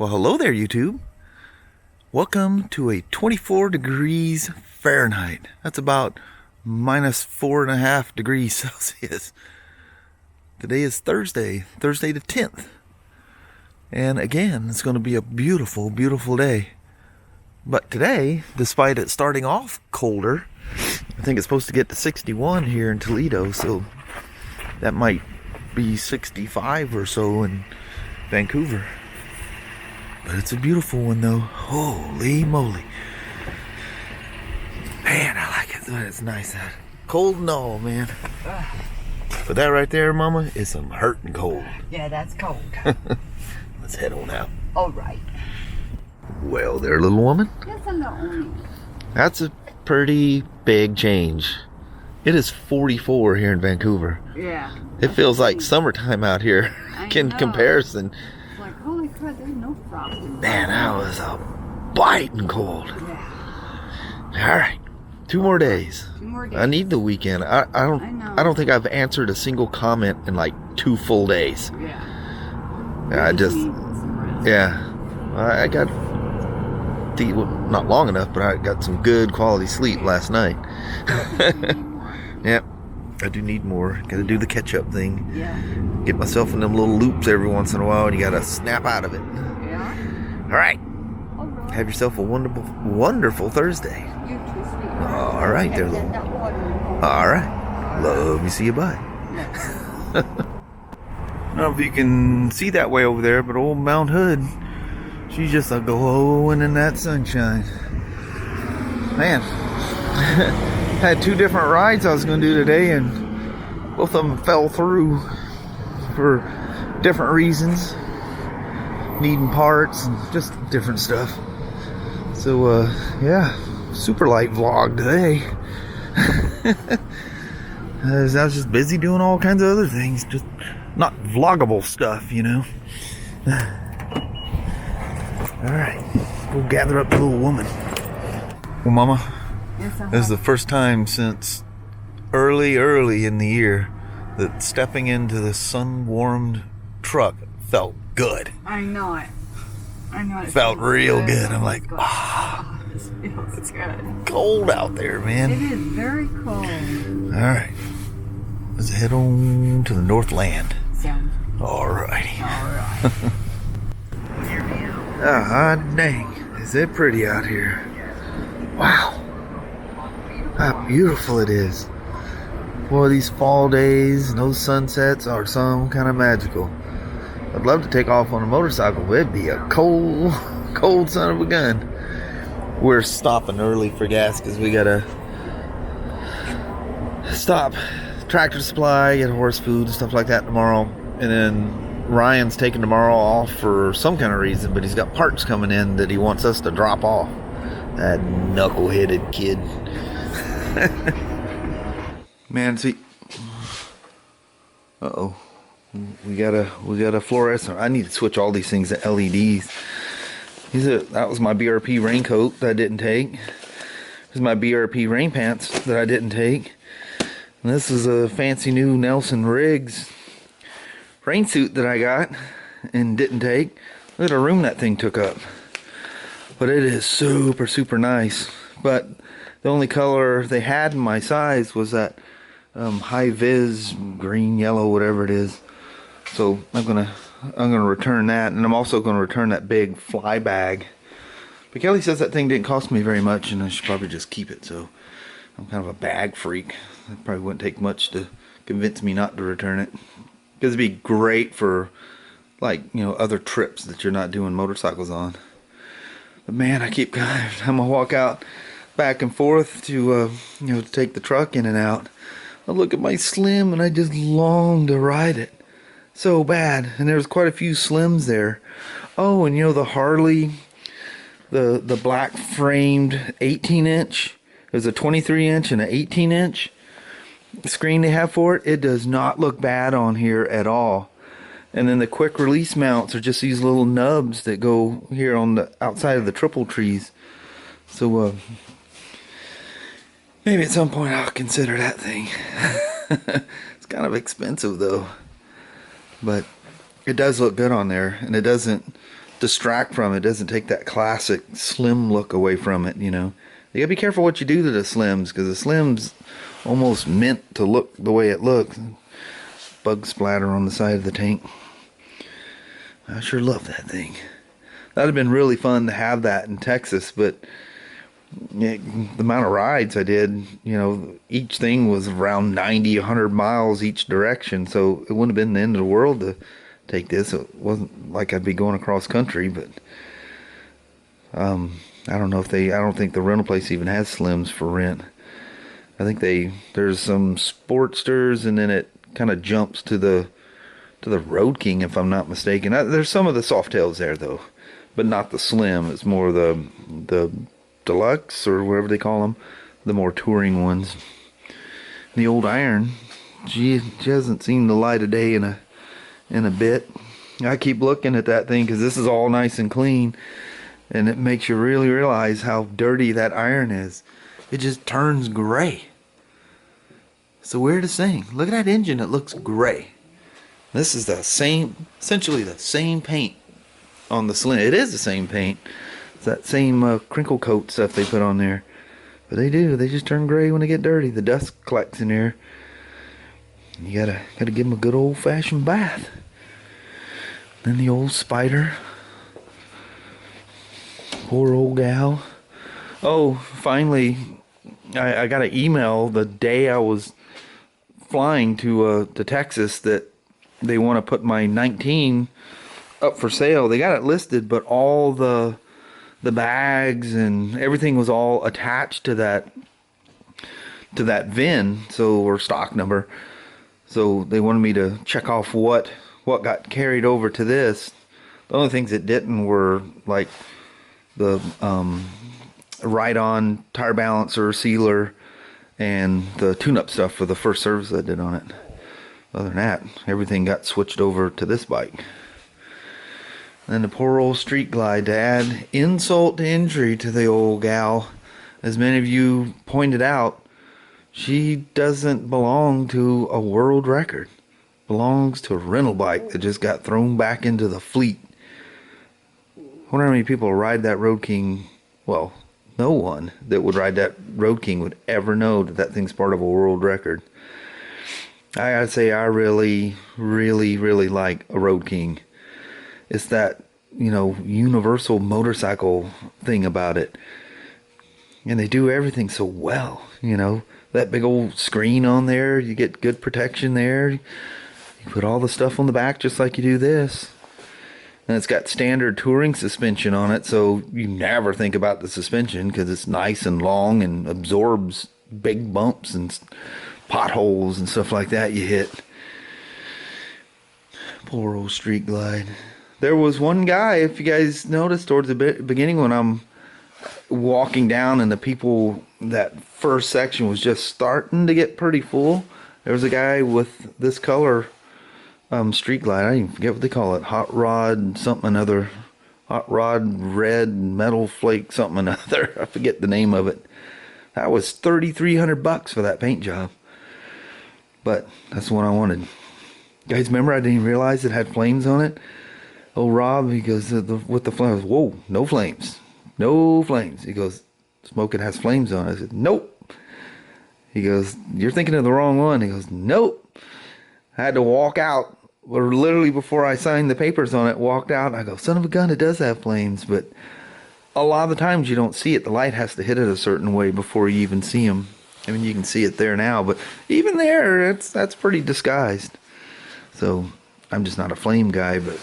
Well, hello there, YouTube. Welcome to a 24 degrees Fahrenheit. That's about minus 4.5 degrees Celsius. Today is Thursday the 10th. And again, it's going to be a beautiful, beautiful day. But today, despite it starting off colder, I think it's supposed to get to 61 here in Toledo, so that might be 65 or so in Vancouver. But it's a beautiful one though. Holy moly. Man, I like it. It's nice out. Cold and all, man. But that right there, Mama, is some hurting cold. Yeah, that's cold. Let's head on out. All right. Well there, little woman. Yes, I'm the only. That's a pretty big change. It is 44 here in Vancouver. Yeah. It feels like summertime out here in comparison. It's like, holy crap, there's no problem. Man, that was a biting cold. Yeah. All right, 2 more days. 2 more days. I need the weekend. I don't think I've answered a single comment in like 2 full days. Yeah. I just, yeah, I got, not long enough, but I got some good quality sleep last night. Yep, I do need more. Got to do the catch-up thing. Yeah. Get myself in them little loops every once in a while, and you got to snap out of it. Yeah. All right. All right. Have yourself a wonderful, wonderful Thursday. You too, sweetheart. All right, there, little. All right. Love you. See you. Bye. I don't know if you can see that way over there, but old Mount Hood, she's just a glowing in that sunshine. Man, had 2 different rides I was going to do today, and both of them fell through for different reasons, needing parts and just different stuff. So yeah, super light vlog today. I was just busy doing all kinds of other things, just not vloggable stuff, you know. Alright, go gather up the little woman. Well, Mama, Yes, this is the first time since early in the year that stepping into the sun-warmed truck felt good. I know it. It Felt real good. I'm Oh, like, God. ah, This feels good. cold out there, man. It is very cold. Alright, let's head on to the Northland. Sounds Alrighty. all right. Here we go. Ah, dang. Is it pretty out here? Wow. How beautiful it is. Boy, these fall days and those sunsets are some kind of magical. I'd love to take off on a motorcycle, but it'd be a cold, cold son of a gun. We're stopping early for gas because we gotta stop Tractor Supply, get horse food and stuff like that tomorrow. And then Ryan's taking tomorrow off for some kind of reason, but he's got parts coming in that he wants us to drop off. That knuckle-headed kid. Man, see. Uh-oh. We got a fluorescent. I need to switch all these things to LEDs. That was my BRP raincoat that I didn't take. This is my BRP rain pants that I didn't take. And this is a fancy new Nelson Riggs rain suit that I got and didn't take. Look at the room that thing took up. But it is super, super nice. But the only color they had in my size was that high vis green, yellow, whatever it is. So I'm gonna return that, and I'm also gonna return that big fly bag. But Kelly says that thing didn't cost me very much, and I should probably just keep it. So I'm kind of a bag freak. It probably wouldn't take much to convince me not to return it, because it'd be great for, like, you know, other trips that you're not doing motorcycles on. But man, I'm gonna walk out back and forth to you know, to take the truck in and out. I look at my Slim and I just long to ride it so bad. And there's quite a few Slims there. Oh, and you know the Harley, the black framed 18-inch. There's a 23-inch and an 18-inch screen they have for it. It does not look bad on here at all. And then the quick release mounts are just these little nubs that go here on the outside of the triple trees. So maybe at some point I'll consider that thing. It's kind of expensive though, but it does look good on there, and it doesn't distract from it. It doesn't take that classic slim look away from it, you know. You gotta be careful what you do to the slims, because the slims almost meant to look the way it looks. Bug splatter on the side of the tank. I sure love that thing. That'd have been really fun to have that in Texas, but the amount of rides I did, you know, each thing was around 90, 100 miles each direction, so it wouldn't have been the end of the world to take this. It wasn't like I'd be going across country, but I don't know if I don't think the rental place even has slims for rent. I think there's some Sportsters, and then it kind of jumps to the Road King, if I'm not mistaken. There's some of the Softails there though, but not the slim. It's more the deluxe, or whatever they call them, the more touring ones. The old iron, she hasn't seen the light of day in a bit. I keep looking at that thing because this is all nice and clean, and it makes you really realize how dirty that iron is. It just turns gray. It's the weirdest thing. Look at that engine, it looks gray. This is the same, essentially the same paint on the slim. It is the same paint. It's that same crinkle coat stuff they put on there. But they just turn gray when they get dirty. The dust collects in there. You gotta give them a good old-fashioned bath. Then the old Spyder. Poor old gal. Oh, finally, I got an email the day I was flying to Texas that they want to put my 19 up for sale. They got it listed, but all the bags and everything was all attached to that VIN, or stock number. So they wanted me to check off what got carried over to this. The only things that didn't were like the ride-on tire balancer, sealer, and the tune-up stuff for the first service I did on it. Other than that, everything got switched over to this bike. Then the poor old Street Glide, to add insult to injury to the old gal. As many of you pointed out, she doesn't belong to a world record. Belongs to a rental bike that just got thrown back into the fleet. I wonder how many people ride that Road King. Well, no one that would ride that Road King would ever know that that thing's part of a world record. I gotta say, I really, really, really like a Road King. It's that, you know, universal motorcycle thing about it. And they do everything so well, you know. That big old screen on there, you get good protection there. You put all the stuff on the back just like you do this. And it's got standard touring suspension on it, so you never think about the suspension because it's nice and long and absorbs big bumps and potholes and stuff like that you hit. Poor old Street Glide. There was one guy, if you guys noticed towards the beginning when I'm walking down and the people, that first section was just starting to get pretty full. There was a guy with this color Street Glide. I even forget what they call it. Hot Rod something another. Hot Rod Red Metal Flake something another. I forget the name of it. That was $3,300 for that paint job. But that's the one I wanted. Guys, remember I didn't even realize it had flames on it? Oh, Rob, he goes, with the flames. Whoa, no flames. No flames. He goes, Smoke, it has flames on it. I said, nope. He goes, you're thinking of the wrong one. He goes, nope. I had to walk out, or literally before I signed the papers on it, walked out. And I go, son of a gun, it does have flames. But a lot of the times you don't see it. The light has to hit it a certain way before you even see them. I mean, you can see it there now, but even there, that's pretty disguised. So I'm just not a flame guy, but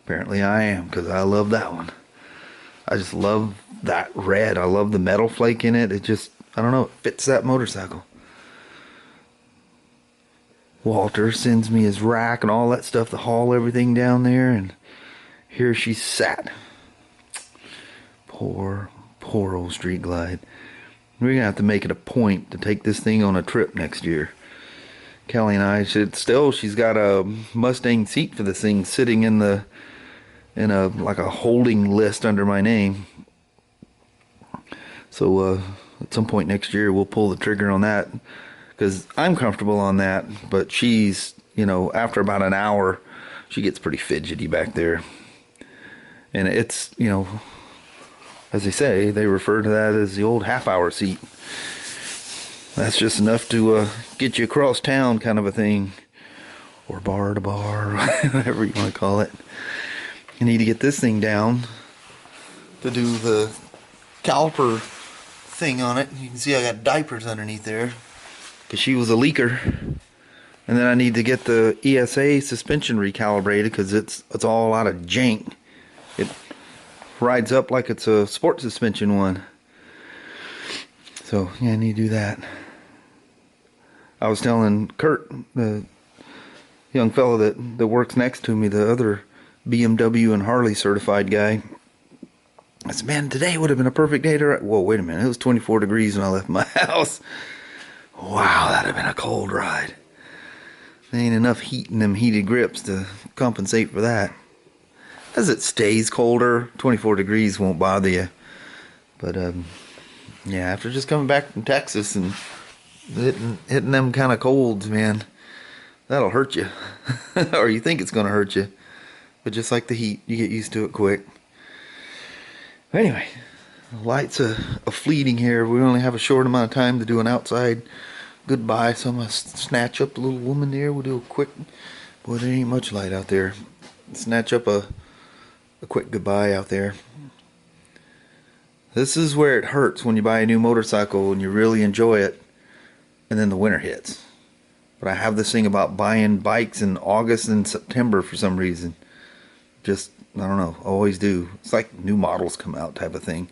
apparently I am, because I love that one. I just love that red. I love the metal flake in it. It just, I don't know, it fits that motorcycle. Walter sends me his rack and all that stuff to haul everything down there, and here she sat. Poor old Street Glide. We're gonna have to make it a point to take this thing on a trip next year. Kelly and I should still. She's got a Mustang seat for this thing sitting in a like a holding list under my name. So at some point next year we'll pull the trigger on that, because I'm comfortable on that, but she's, you know, after about an hour she gets pretty fidgety back there. And it's, you know, as they say, they refer to that as the old half-hour seat. That's just enough to get you across town, kind of a thing. Or bar to bar, whatever you want to call it. You need to get this thing down to do the caliper thing on it. You can see I got diapers underneath there because she was a leaker. And then I need to get the ESA suspension recalibrated because it's all out of jank. It rides up like it's a sport suspension one. So yeah, I need to do that. I was telling Kurt, the young fellow that works next to me, the other BMW and Harley certified guy, I said, man, today would have been a perfect day to ride. Whoa, wait a minute. It was 24 degrees when I left my house. Wow, that'd have been a cold ride. There ain't enough heat in them heated grips to compensate for that. As it stays colder, 24 degrees won't bother you. But, yeah, after just coming back from Texas and hitting them kind of colds, man, that'll hurt you. Or you think it's going to hurt you. But just like the heat, you get used to it quick. Anyway, the light's a fleeting here. We only have a short amount of time to do an outside goodbye, so I'm going to snatch up the little woman there. We'll do a quick, boy, there ain't much light out there. Snatch up a quick goodbye out there. This is where it hurts when you buy a new motorcycle and you really enjoy it, and then the winter hits. But I have this thing about buying bikes in August and September for some reason. Just, I don't know, always do. It's like new models come out type of thing.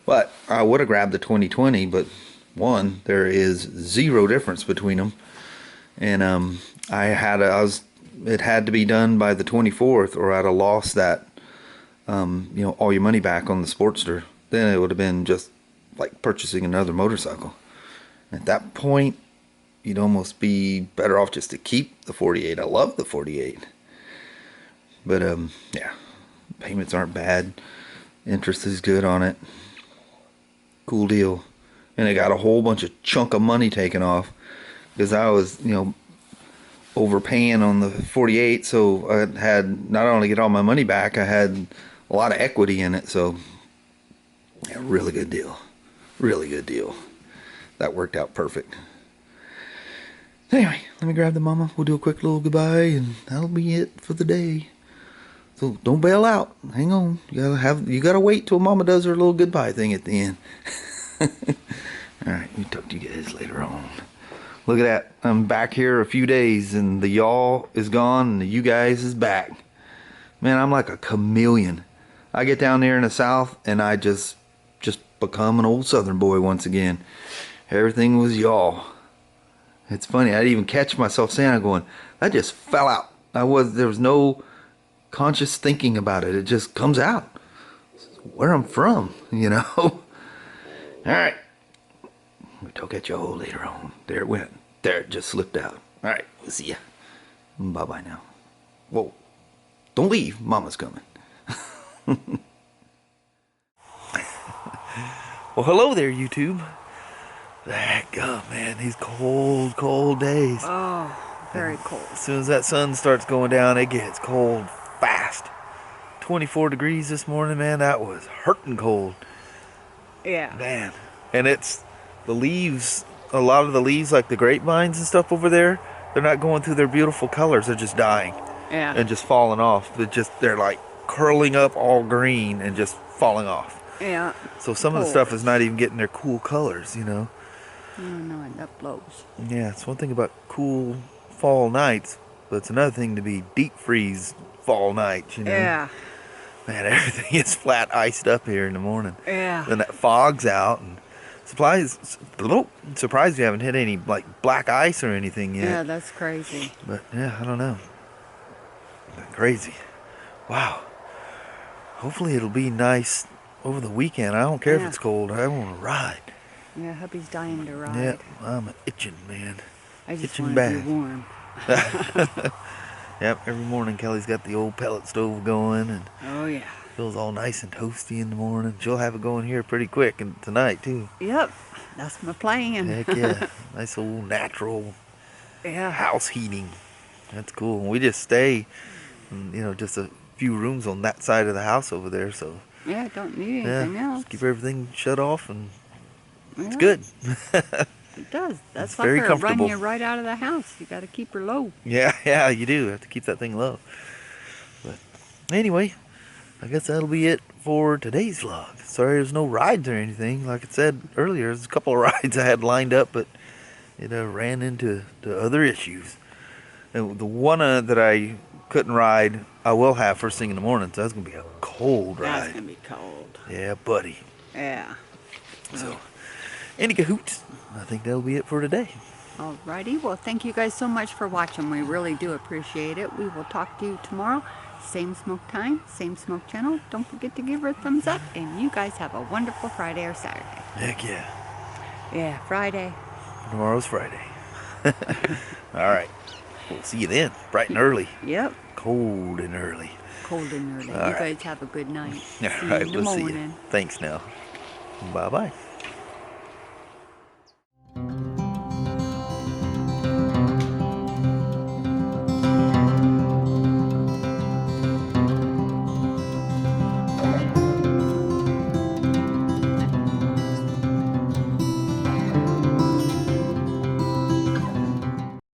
But I would have grabbed the 2020, but one, there is zero difference between them. And it had to be done by the 24th, or I'd have lost that, you know, all your money back on the Sportster. Then it would have been just like purchasing another motorcycle. At that point, you'd almost be better off just to keep the 48. I love the 48. But, yeah, payments aren't bad. Interest is good on it. Cool deal. And I got a whole bunch of chunk of money taken off because I was, you know, overpaying on the 48. So I had not only get all my money back, I had a lot of equity in it. So, yeah, really good deal. Really good deal. That worked out perfect. Anyway, let me grab the mama. We'll do a quick little goodbye, and that'll be it for the day. So don't bail out. Hang on. You gotta wait till mama does her little goodbye thing at the end. Alright, we talk to you guys later on. Look at that. I'm back here a few days and the y'all is gone and the you guys is back. Man, I'm like a chameleon. I get down there in the south and I just become an old southern boy once again. Everything was y'all. It's funny, I didn't even catch myself saying it, going, that just fell out. There was no conscious thinking about it. It just comes out. Where I'm from, you know. Alright. We'll talk at y'all later on. There it went. There it just slipped out. Alright, we'll see ya. Bye bye now. Whoa. Don't leave. Mama's coming. Well, hello there, YouTube. Heck up, man. These cold days. Oh, very cold. As soon as that sun starts going down, it gets cold fast. 24 degrees this morning, man. That was hurting cold. Yeah. Man. And it's the leaves, a lot of the leaves, like the grapevines and stuff over there, they're not going through their beautiful colors. They're just dying. Yeah. And just falling off. They're like curling up all green and just falling off. Yeah. So some of the stuff is not even getting their cool colors, you know. Oh, no, and that blows. Yeah, it's one thing about cool fall nights, but it's another thing to be deep freeze fall nights, you know. Yeah. Man, everything is flat iced up here in the morning. Yeah. Then that fog's out, and surprised we haven't hit any like black ice or anything yet. Yeah, that's crazy. But yeah, I don't know. Crazy. Wow. Hopefully it'll be nice over the weekend. I don't care if it's cold. I want to ride. Yeah, hubby's dying to ride. Yeah, I'm itching, man. I just itching want bad. to be warm. Yep, every morning Kelly's got the old pellet stove going, and Oh, yeah. feels all nice and toasty in the morning. She'll have it going here pretty quick and tonight too. Yep. That's my plan. Heck yeah. Nice old natural Yeah. house heating. That's cool. We just stay, you know, just a few rooms on that side of the house over there, so Yeah, don't need yeah, anything else. just keep everything shut off, and it's Yeah, good. It does. That's It's like very her run comfortable. you right out of the house. You got to keep her low. Yeah, you do have to keep that thing low. But anyway, I guess that'll be it for today's vlog. Sorry there's no rides or anything. Like I said earlier, there's a couple of rides I had lined up, but it ran into other issues. And the one that I couldn't ride, I will have first thing in the morning, so that's going to be a cold ride. That's going to be cold. Yeah, buddy. Yeah. So, any cahoots, I think that'll be it for today. Alrighty. Well, thank you guys so much for watching. We really do appreciate it. We will talk to you tomorrow. Same smoke time, same smoke channel. Don't forget to give her a thumbs up. And you guys have a wonderful Friday or Saturday. Heck yeah. Yeah, Friday. Tomorrow's Friday. Alright. We'll see you then. Bright and early. Yep. Cold and early. Cold and early. All you right. guys have a good night. All See you right, in the we'll see you. morning. Thanks now. Bye-bye.